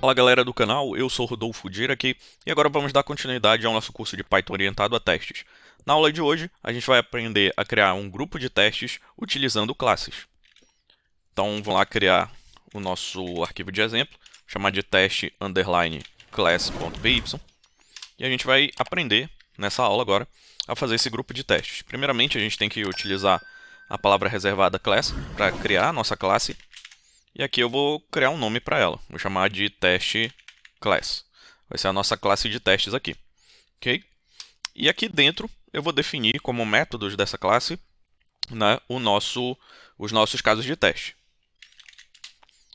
Fala galera do canal, eu sou Rodolfo Dira aqui e agora vamos dar continuidade ao nosso curso de Python orientado a testes. Na aula de hoje, a gente vai aprender a criar um grupo de testes utilizando classes. Então vamos lá criar o nosso arquivo de exemplo, chamar de teste underline class.py e a gente vai aprender nessa aula agora a fazer esse grupo de testes. Primeiramente, a gente tem que utilizar a palavra reservada class para criar a nossa classe. E aqui eu vou criar um nome para ela. Vou chamar de teste class. Vai ser a nossa classe de testes aqui. Ok? E aqui dentro eu vou definir como métodos dessa classe, né, os nossos casos de teste.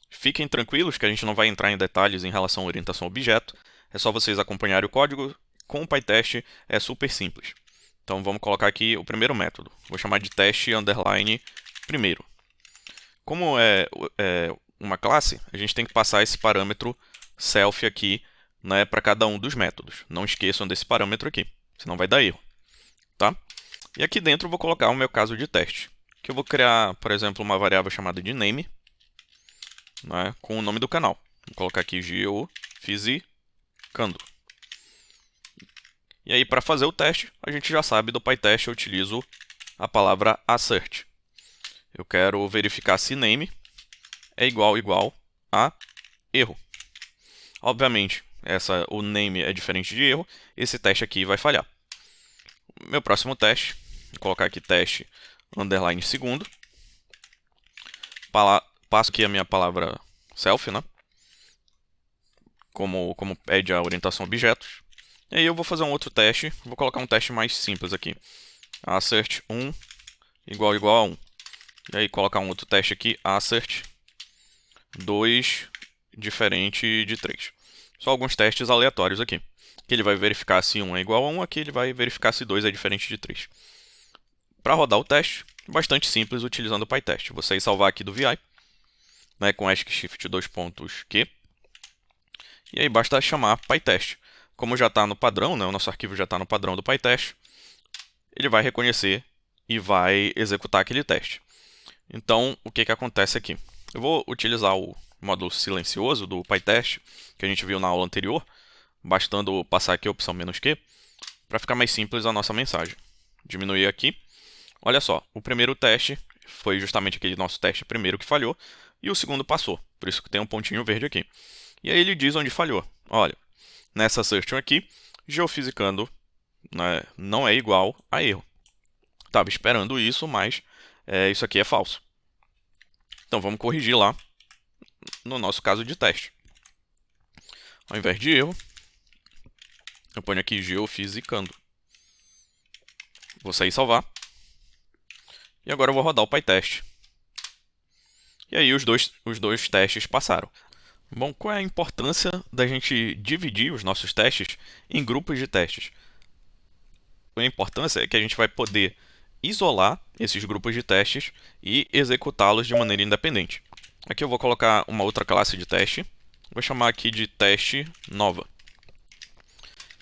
Fiquem tranquilos que a gente não vai entrar em detalhes em relação à orientação a objeto. É só vocês acompanharem o código. Com o PyTest é super simples. Então vamos colocar aqui o primeiro método. Vou chamar de teste underline primeiro. Como é uma classe, a gente tem que passar esse parâmetro self aqui, né, para cada um dos métodos. Não esqueçam desse parâmetro aqui, senão vai dar erro. Tá? E aqui dentro eu vou colocar o meu caso de teste, que eu vou criar, por exemplo, uma variável chamada de name, né, com o nome do canal. Vou colocar aqui geofisicando. E aí, para fazer o teste, a gente já sabe do PyTest, eu utilizo a palavra assert. Eu quero verificar se name é igual a erro. Obviamente, o name é diferente de erro, esse teste aqui vai falhar. Meu próximo teste, vou colocar aqui teste underline segundo. Passo aqui a minha palavra self, né? Como pede a orientação a objetos. E aí eu vou fazer um outro teste, vou colocar um teste mais simples aqui. Assert 1 igual a 1. E aí colocar um outro teste aqui, assert 2 diferente de 3. Só alguns testes aleatórios aqui. Aqui ele vai verificar se 1 é igual a 1, aqui ele vai verificar se 2 é diferente de 3. Para rodar o teste, bastante simples utilizando o PyTest. Vou sair salvar aqui do VI, né, com ASCII-Shift 2.Q. E aí basta chamar PyTest. Como já está no padrão, né, o nosso arquivo já está no padrão do PyTest, ele vai reconhecer e vai executar aquele teste. Então, o que acontece aqui? Eu vou utilizar o módulo silencioso do PyTest, que a gente viu na aula anterior, bastando passar aqui a opção "-q", para ficar mais simples a nossa mensagem. Diminuir aqui. Olha só, o primeiro teste foi justamente aquele nosso teste primeiro que falhou, e o segundo passou, por isso que tem um pontinho verde aqui. E aí ele diz onde falhou. Olha, nessa assertion aqui, geofisicando, né, não é igual a erro. Estava esperando isso, mas isso aqui é falso. Então vamos corrigir lá no nosso caso de teste. Ao invés de erro, eu ponho aqui geofisicando. Vou sair e salvar. E agora eu vou rodar o PyTest. E aí os dois testes passaram. Bom, qual é a importância da gente dividir os nossos testes em grupos de testes? A importância é que a gente vai poder isolar esses grupos de testes e executá-los de maneira independente. Aqui eu vou colocar uma outra classe de teste. Vou chamar aqui de teste nova.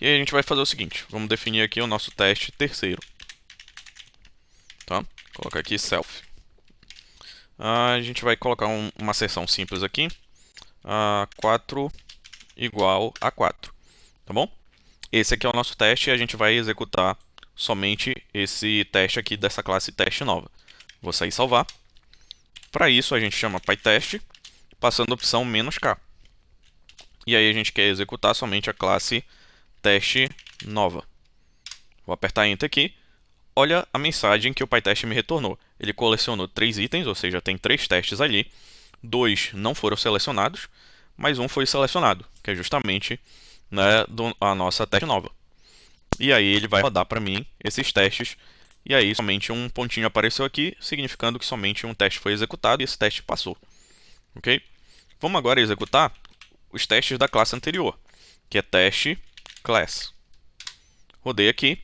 E aí a gente vai fazer o seguinte. Vamos definir aqui o nosso teste terceiro. Tá? Vou colocar aqui self. A gente vai colocar uma seção simples aqui. 4 igual a 4. Tá bom? Esse aqui é o nosso teste e a gente vai executar somente esse teste aqui dessa classe teste nova. Vou sair e salvar. Para isso a gente chama PyTest, passando a opção "-k". E aí a gente quer executar somente a classe teste nova. Vou apertar Enter aqui. Olha a mensagem que o PyTest me retornou. Ele colecionou 3 itens, ou seja, tem 3 testes ali. 2 não foram selecionados, mas um foi selecionado, que é justamente, né, a nossa teste nova. E aí ele vai rodar para mim esses testes. E aí somente um pontinho apareceu aqui, significando que somente um teste foi executado e esse teste passou. Ok? Vamos agora executar os testes da classe anterior, que é teste class. Rodei aqui,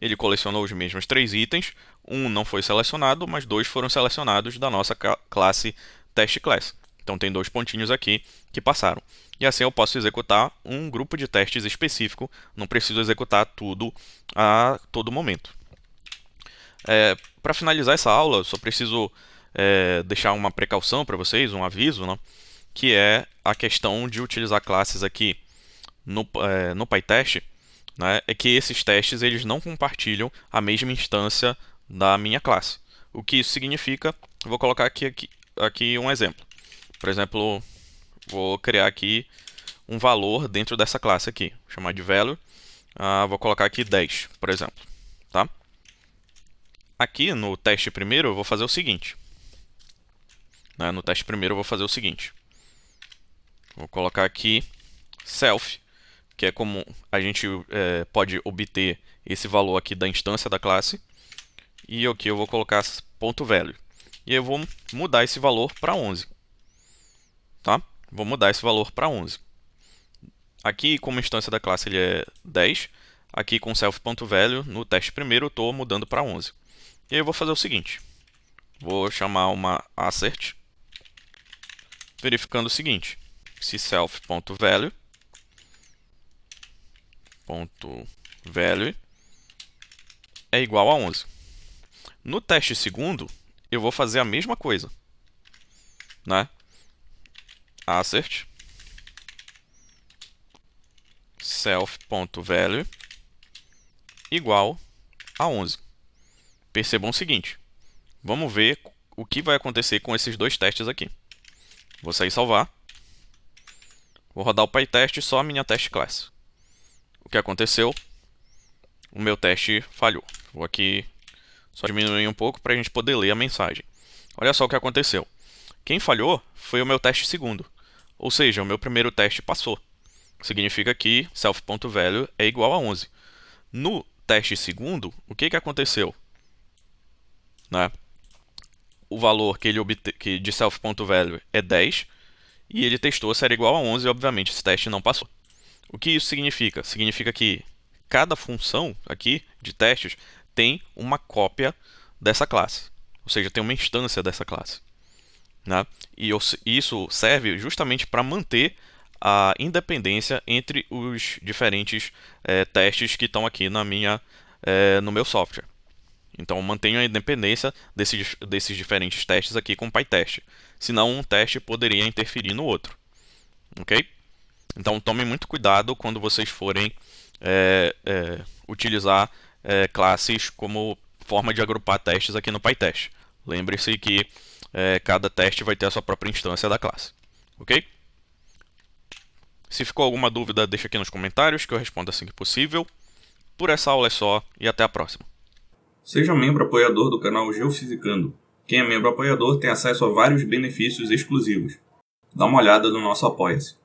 ele colecionou os mesmos 3 itens. Um não foi selecionado, mas 2 foram selecionados da nossa classe teste class. Então tem 2 pontinhos aqui que passaram. E assim eu posso executar um grupo de testes específico, não preciso executar tudo a todo momento. Para finalizar essa aula, eu só preciso deixar uma precaução para vocês, um aviso, né? que é a questão de utilizar classes aqui no PyTest, né, é que esses testes eles não compartilham a mesma instância da minha classe. O que isso significa? Vou colocar aqui um exemplo. Por exemplo, vou criar aqui um valor dentro dessa classe aqui, vou chamar de value. Vou colocar aqui 10, por exemplo. Tá? Aqui no teste primeiro eu vou fazer o seguinte. No teste primeiro eu vou fazer o seguinte. Vou colocar aqui self, que é como a gente pode obter esse valor aqui da instância da classe. E aqui eu vou colocar .value. E eu vou mudar esse valor para 11. Tá? Vou mudar esse valor para 11. Aqui, como instância da classe ele é 10, aqui com self.value, no teste primeiro, eu estou mudando para 11. E aí eu vou fazer o seguinte. Vou chamar uma assert, verificando o seguinte. Se self.value é igual a 11. No teste segundo, eu vou fazer a mesma coisa. Né? Assert self.value igual a 11. Percebam o seguinte. Vamos ver o que vai acontecer com esses dois testes aqui. Vou sair e salvar. Vou rodar o PyTest só a minha test class. O que aconteceu? O meu teste falhou. Vou aqui só diminuir um pouco para a gente poder ler a mensagem. Olha só o que aconteceu. Quem falhou foi o meu teste segundo. Ou seja, o meu primeiro teste passou. Significa que self.value é igual a 11. No teste segundo, o que aconteceu? Né? O valor que ele de self.value é 10 e ele testou se era igual a 11 e obviamente esse teste não passou. O que isso significa? Significa que cada função aqui de testes tem uma cópia dessa classe, ou seja, tem uma instância dessa classe. Né? E isso serve justamente para manter a independência entre os diferentes testes que estão aqui no meu software. Então, eu mantenho a independência desses diferentes testes aqui com o PyTest. Senão, um teste poderia interferir no outro. Ok? Então, tomem muito cuidado quando vocês forem utilizar classes como forma de agrupar testes aqui no PyTest. Lembre-se que cada teste vai ter a sua própria instância da classe. Ok? Se ficou alguma dúvida, deixa aqui nos comentários que eu respondo assim que possível. Por essa aula é só e até a próxima. Seja membro apoiador do canal Geofisicando. Quem é membro apoiador tem acesso a vários benefícios exclusivos. Dá uma olhada no nosso Apoia-se.